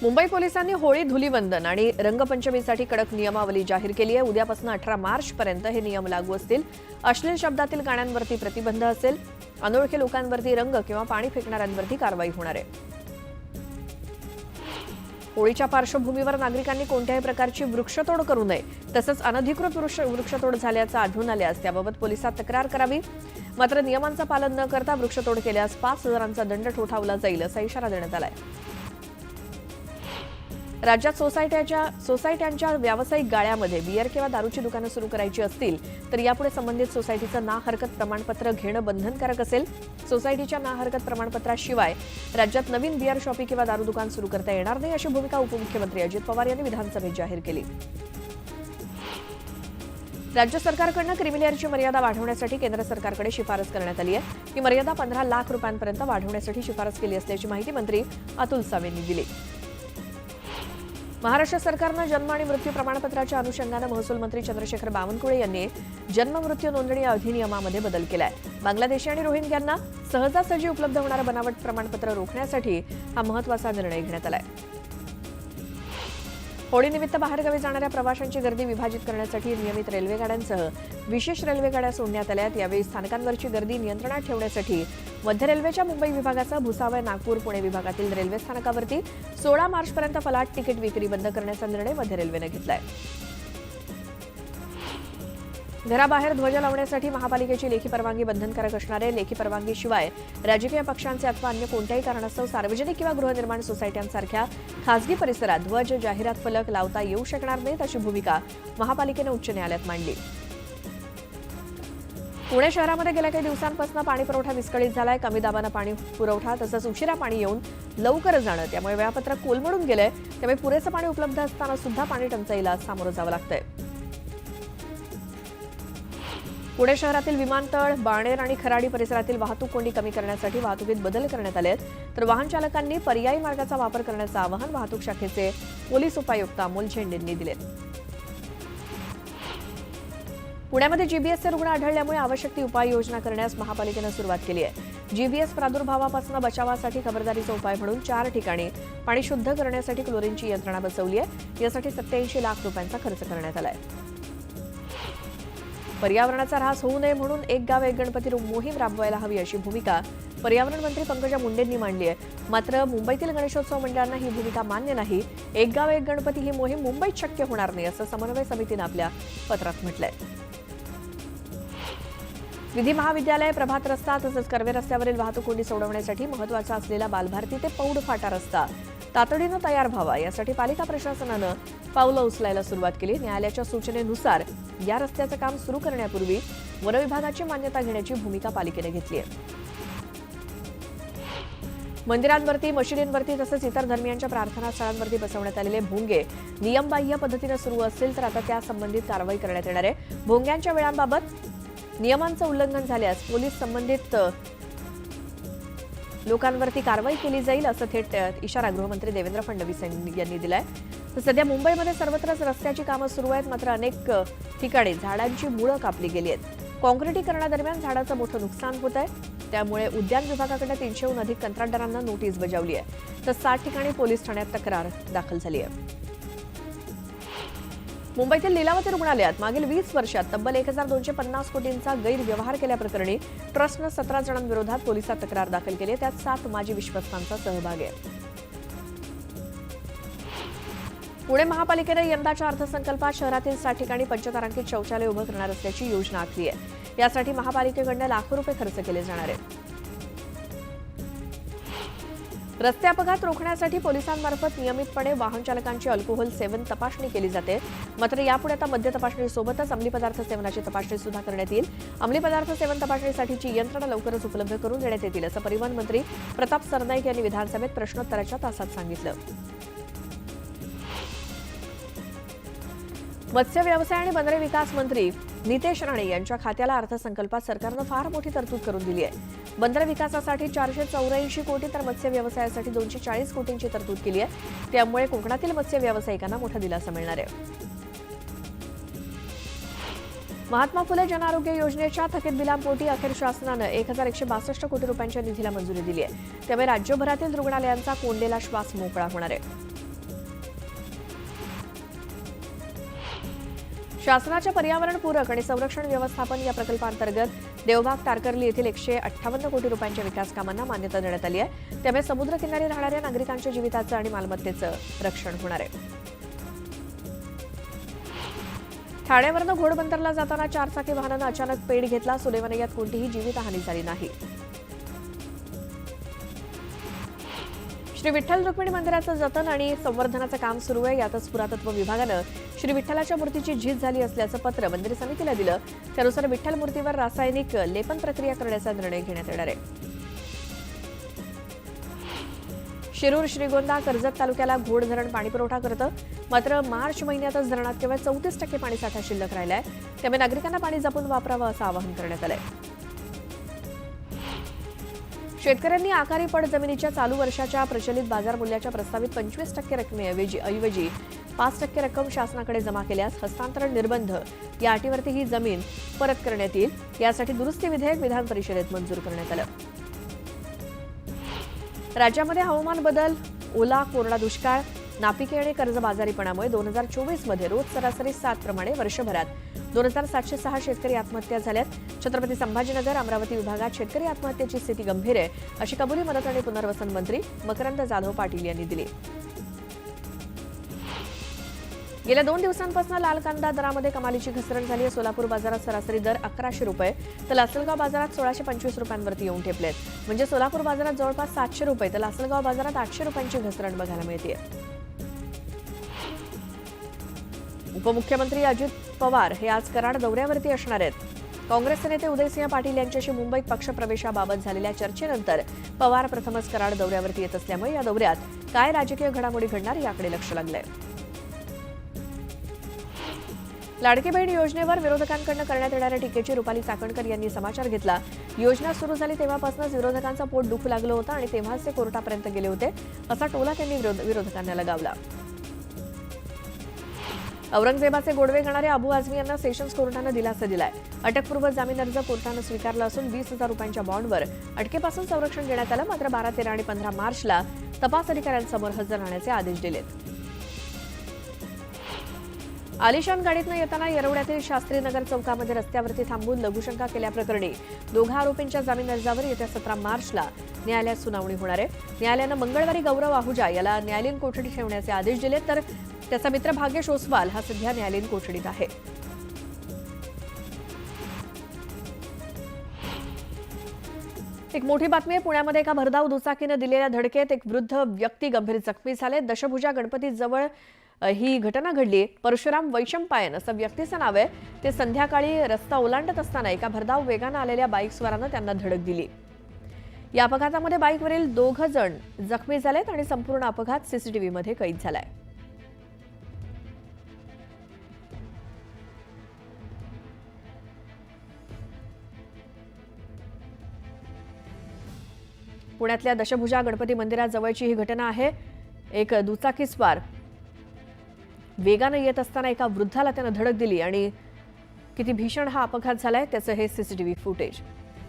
मुंबई पोलिसांनी होळी धुलीवंदन आणि रंगपंचमीसाठी कडक नियमावली जाहीर केली आहे। उद्यापासून 18 मार्च पर्यंत हे नियम लागू असतील। अश्लील शब्दातील गाण्यांवरती प्रतिबंध असेल। अनोळखी लोकांवरती रंग किंवा पाणी फेकणाऱ्यांवरती कारवाई होणार आहे। होळीच्या पार्श्वभूमीवर नागरिकांनी कोणत्याही प्रकारची वृक्षतोड करू नये, तसंच अनधिकृत वृक्षतोड झाल्याचं आढळून आल्यास त्याबाबत पोलिसात तक्रार करावी। मात्र नियमांचं पालन न करता वृक्षतोड केल्यास 5,000चा दंड ठोठावला जाईल असा इशारा देण्यात आलाय। राज्यात सोसायट्यांच्या व्यावसायिक गाळ्यामध्ये बियर किंवा दारूची दुकानं सुरू करायची असतील तर यापुढे संबंधित सोसायटीचं ना हरकत प्रमाणपत्र घेणं बंधनकारक असेल। सोसायटीच्या ना हरकत प्रमाणपत्राशिवाय राज्यात नवीन बियर शॉपी किंवा दारू दुकान सुरू करता येणार नाही, अशी भूमिका उपमुख्यमंत्री अजित पवार यांनी विधानसभेत जाहीर केली। राज्य सरकारकडून क्रिमिलेअरची मर्यादा वाढवण्यासाठी केंद्र सरकारकडे शिफारस करण्यात आली आहे। ही मर्यादा 15 लाख रुपयांपर्यंत वाढवण्यासाठी शिफारस केली असल्याची माहिती मंत्री अतुल सावे यांनी दिली। महाराष्ट्र सरकारनं जन्म आणि मृत्यू प्रमाणपत्राच्या अनुषंगाने महसूल मंत्री चंद्रशेखर बावनकुळे यांनी जन्म मृत्यू नोंदणी अधिनियमामध्ये बदल केलाय। बांगलादेशी आणि रोहिंग्यांना सहजासहजी उपलब्ध होणारं बनावट प्रमाणपत्र रोखण्यासाठी हा महत्त्वाचा निर्णय घेण्यात आलाय। होळीनिमित्त बाहेरगावी जाणाऱ्या प्रवाशांची गर्दी विभाजित करण्यासाठी नियमित रेल्वेगाड्यांसह विशेष रेल्वेगाड्या सोडण्यात आल्यात। यावेळी स्थानकांवरची गर्दी नियंत्रणात ठेवण्यासाठी मध्य रेल्वेच्या मुंबई विभागासह भुसावळ, नागपूर, पुणे विभागातील रेल्वे स्थानकावरती 16 मार्चपर्यंत फलाट तिकीट विक्री बंद करण्याचा निर्णय मध्य रेल्वेने घेतलाय। घराबाहेर ध्वज लावण्यासाठी महापालिकेची लेखी परवानगी बंधनकारक असणार आहे। लेखी परवानगीशिवाय राजकीय पक्षांचे अथवा अन्य कोणत्याही कारणास्तव सार्वजनिक किंवा गृहनिर्माण सोसायट्यांसारख्या खासगी परिसरात ध्वज, जाहिरात फलक लावता येऊ शकणार नाहीत, अशी भूमिका महापालिकेने उच्च न्यायालयात मांडली। पुणे शहरामध्ये गेल्या काही दिवसांपासून पाणी पुरवठा विस्कळीत झालाय। कमी दाबानं पाणी पुरवठा तसंच उशिरा पाणी येऊन लवकर जाणं, त्यामुळे वेळापत्रक कोलमडून गेलंय। त्यामुळे पुरेसं पाणी उपलब्ध असताना सुद्धा पाणी टंचाईला सामोरं जावं लागतंय। पुणे शहरातील विमानतळ, बाणेर आणि खराडी परिसरातील वाहतूक कोंडी कमी करण्यासाठी वाहतुकीत बदल करण्यात आले आहेत। तर वाहन चालकांनी पर्यायी मार्गाचा वापर करण्याचं आवाहन वाहतूक शाखेचे पोलीस उपायुक्त अमोल झेंडेंनी दिले। पुण्यामध्ये जीबीएसचे रुग्ण आढळल्यामुळे आवश्यक ती उपाययोजना करण्यास महापालिकेनं सुरुवात केली आहे। जीबीएस प्रादुर्भावापासून बचावासाठी खबरदारीचा उपाय म्हणून 4 ठिकाणी पाणी शुद्ध करण्यासाठी क्लोरीनची यंत्रणा बसवली आहे। यासाठी 87 लाख रुपयांचा खर्च करण्यात आला आहे। पर्यावरणाचा ऱ्हास होऊ नये म्हणून एक गाव एक गणपती मोहीम राबवायला हवी, अशी भूमिका पर्यावरण मंत्री पंकजा मुंडेंनी मांडली आहे। मात्र मुंबईतील गणेशोत्सव मंडळांना ही भूमिका मान्य नाही। एक गाव एक गणपती ही मोहीम मुंबईत शक्य होणार नाही, असं समन्वय समितीनं आपल्या पत्रात म्हटलंय। विधी महाविद्यालय, प्रभात रस्ता तसंच कर्वे रस्त्यावरील वाहतूक कोंडी सोडवण्यासाठी महत्त्वाचा असलेला बालभारती ते पौड फाटा रस्ता तातडीनं तयार व्हावा, यासाठी पालिका प्रशासनानं पावलं उचलायला सुरुवात केली। न्यायालयाच्या सूचनेनुसार या रस्त्याचं काम सुरू करण्यापूर्वी वनविभागाची मान्यता घेण्याची भूमिका पालिकेने घेतली आहे। मंदिरांवरती, मशिदींवरती तसंच इतर धर्मियांच्या प्रार्थना स्थळांवरती बसवण्यात आलेले भोंगे नियमबाह्य पद्धतीनं सुरू असतील तर आता त्या संबंधित कारवाई करण्यात येणार आहे। भोंग्यांच्या वेळांबाबत नियमांचं उल्लंघन झाल्यास पोलीस संबंधित लोकांवरती कारवाई केली जाईल, असं थेट इशारा गृहमंत्री देवेंद्र फडणवीस यांनी दिलाय। तर सध्या मुंबईमध्ये सर्वत्रच रस्त्याची कामं सुरू आहेत, मात्र अनेक ठिकाणी झाडांची मुळं कापली गेली आहेत। काँक्रिटीकरणादरम्यान झाडाचं मोठं नुकसान होत आहे। त्यामुळे उद्यान विभागाकडे 300हून अधिक कंत्राटदारांना नोटीस बजावली आहे। तर 60 ठिकाणी पोलीस ठाण्यात तक्रार दाखल झाली आहे। मुंबईतील लीलावती रुग्णालयात मागील 20 वर्षात तब्बल 1250 कोटींचा गैरव्यवहार केल्याप्रकरणी ट्रस्टनं 17 जणांविरोधात पोलिसात तक्रार दाखल केली आहे। त्यात 7 माजी विश्वस्तांचा सहभाग आहे। पुणे महापालिकेनं यंदाच्या अर्थसंकल्पात शहरातील 60 ठिकाणी पंचतारांकित शौचालय उभं करणार असल्याची योजना आखली आहे। यासाठी महापालिकेकडून लाखो रुपये खर्च केले जाणार आहेत। रस्ते अपघात रोखण्यासाठी पोलिसांमार्फत नियमितपणे वाहन चालकांची अल्कोहोल सेवन तपासणी केली जाते। मात्र यापुढे आता मद्य तपासणीसोबतच अंमली पदार्थ सेवनाची तपासणी सुद्धा करण्यात येईल। अंमली पदार्थ सेवन तपासणीसाठीची यंत्रणा लवकरच उपलब्ध करून देण्यात येतील, असं परिवहन मंत्री प्रताप सरनाईक यांनी विधानसभेत प्रश्नोत्तराच्या तासात सांगितलं। मत्स्य व्यवसाय आणि बंदरे विकास मंत्री नितेश राणे यांच्या खात्याला अर्थसंकल्पात सरकारनं फार मोठी तरतूद करून दिली आहे। बंदर विकासासाठी 484 कोटी तर मत्स्य व्यवसायासाठी 240 कोटींची तरतूद केली आहे। त्यामुळे कोकणातील मत्स्य व्यावसायिकांना मोठा दिलासा मिळणार आहे। महात्मा फुले जनआरोग्य योजनेच्या थकीत बिलांपोटी अखेर शासनानं 1162 कोटी रुपयांच्या निधीला मंजुरी दिली आहे। त्यामुळे राज्यभरातील रुग्णालयांचा कोंडलेला श्वास मोकळा होणार आहे। शासनाच्या पर्यावरणपूरक आणि संरक्षण व्यवस्थापन या प्रकल्पांतर्गत देवबाग तारकर्ली येथील 158 कोटी रुपयांच्या विकास कामांना मान्यता देण्यात आली आहे. त्यामुळे समुद्रकिनारी राहणाऱ्या नागरिकांच्या जीविताचं आणि मालमत्तेचं रक्षण होणार आहे. ठाण्यावरनं घोडबंदरला जाताना 4 चाकी वाहनानं अचानक पेट घेतला. सुदैवाने यात कोणतीही जीवितहानी झाली नाही. श्री विठ्ठल रुक्मिणी मंदिराचं जतन आणि संवर्धनाचं काम सुरू आहे. यातच पुरातत्व विभागानं श्री विठ्ठलाच्या मूर्तीची झीज झाली असल्याचं पत्र मंदिर समितीला दिलं. त्यानुसार विठ्ठल मूर्तीवर रासायनिक लेपन प्रक्रिया करण्याचा निर्णय घेण्यात येणार आहे. शिरूर, श्रीगोंदा, कर्जत तालुक्याला घोड धरण पाणीपुरवठा करतं. मात्र मार्च महिन्यातच धरणात केवळ 34% पाणीसाठा शिल्लक राहिलाय. त्यामुळे नागरिकांना पाणी जपून वापरावं असं आवाहन करण्यात आलंय. शेतकऱ्यांनी आकारी पड जमिनीच्या चालू वर्षाच्या प्रचलित बाजार मूल्याच्या प्रस्तावित 25% रकमेऐवजी 5% रक्कम शासनाकडे जमा केल्यास हस्तांतरण निर्बंध या अटीवरती ही जमीन परत करण्यात येईल. यासाठी दुरुस्ती विधेयक विधान परिषदेत मंजूर करण्यात आलं. राज्यामध्ये हवामान बदल, ओला कोरडा दुष्काळ, नापिके आणि कर्जबाजारीपणामुळे 2024 मध्ये रोज सरासरी 7 प्रमाणे वर्षभरात 2706 शेतकरी आत्महत्या झाल्यात. छत्रपती संभाजीनगर, अमरावती विभागात शेतकरी आत्महत्येची स्थिती गंभीर आहे, अशी कबुली मदत आणि पुनर्वसन मंत्री मकरंद जाधव पाटील यांनी दिली. गेल्या 2 दिवसांपासून लाल कांदा दरामध्ये कमालीची घसरण झाली आहे. सोलापूर बाजारात सरासरी दर 1100 रुपये तर लासलगाव बाजारात 1625 रुपयांवरती येऊन ठेपलेत. म्हणजे सोलापूर बाजारात जवळपास 700 रुपये तर लासलगाव बाजारात 800 रुपयांची घसरण बघायला मिळते. उपमुख्यमंत्री अजित पवार हे आज कराड दौऱ्यावरती असणार आहेत. काँग्रेसचे नेते उदयसिंह पाटील यांच्याशी मुंबईत पक्षप्रवेशाबाबत झालेल्या चर्चेनंतर पवार प्रथमच कराड दौऱ्यावरती येत असल्यामुळे या दौऱ्यात काय राजकीय घडामोडी घडणार याकडे लक्ष लागलंय. लाडकी बहीण योजनेवर विरोधकांकडून करण्यात येणाऱ्या टीकेची रुपाली चाकणकर यांनी समाचार घेतला. योजना सुरू झाली तेव्हापासूनच विरोधकांचं पोट दुखू लागलं होतं आणि तेव्हाच ते कोर्टापर्यंत गेले होते, असा टोला त्यांनी विरोधकांना लगावला. औरंगजेबाचे गोडवे घेणारे अबू आझमी यांना सेशन्स कोर्टानं दिलासा दिलाय. अटकपूर्व जामीन अर्ज कोर्टानं स्वीकारला असून 20,000 रुपयांच्या बॉन्डवर अटकेपासून संरक्षण देण्यात आलं. मात्र 12, 13 आणि 15 मार्चला तपास अधिकाऱ्यांसमोर हजर राहण्याचे आदेश दिलेत. आलिशान गाडीतनं येताना येरवड्यातील शास्त्रीनगर चौकामध्ये रस्त्यावरती थांबून लघुशंका केल्याप्रकरणी 2 आरोपींच्या जामीन अर्जावर येत्या 17 मार्चला न्यायालयात सुनावणी होणार आहे. न्यायालयानं मंगळवारी गौरव आहुजा याला न्यायालयीन कोठडीत ठेवण्याचे आदेश दिले, तर त्याचा मित्र भाग्येश ओसवाल हा सध्या न्यायालयीन कोठडीत आहे. एक मोठी बातमी आहे. पुण्यामध्ये एका भरधाव दुचाकीनं दिलेल्या धडकेत एक वृद्ध व्यक्ती गंभीर जखमी झाले. दशभुजा गणपतीजवळ ही घटना घडली. परशुराम वैशंपायन असं व्यक्तीचं नाव आहे. ते संध्याकाळी रस्ता ओलांडत असताना एका भरधाव वेगानं आलेल्या बाईकस्वारानं त्यांना धडक दिली. या अपघातामध्ये बाईकवरील 2 जण जखमी झालेत आणि संपूर्ण अपघात सीसीटीव्हीमध्ये कैद झालाय. पुण्यातल्या दशभुजा गणपती मंदिराजवळची ही घटना आहे. एक दुचाकीस्वार वेगानं येत असताना एका वृद्धाला त्यानं धडक दिली आणि किती भीषण हा अपघात झालाय त्याचं हे सीसीटीव्ही फुटेज.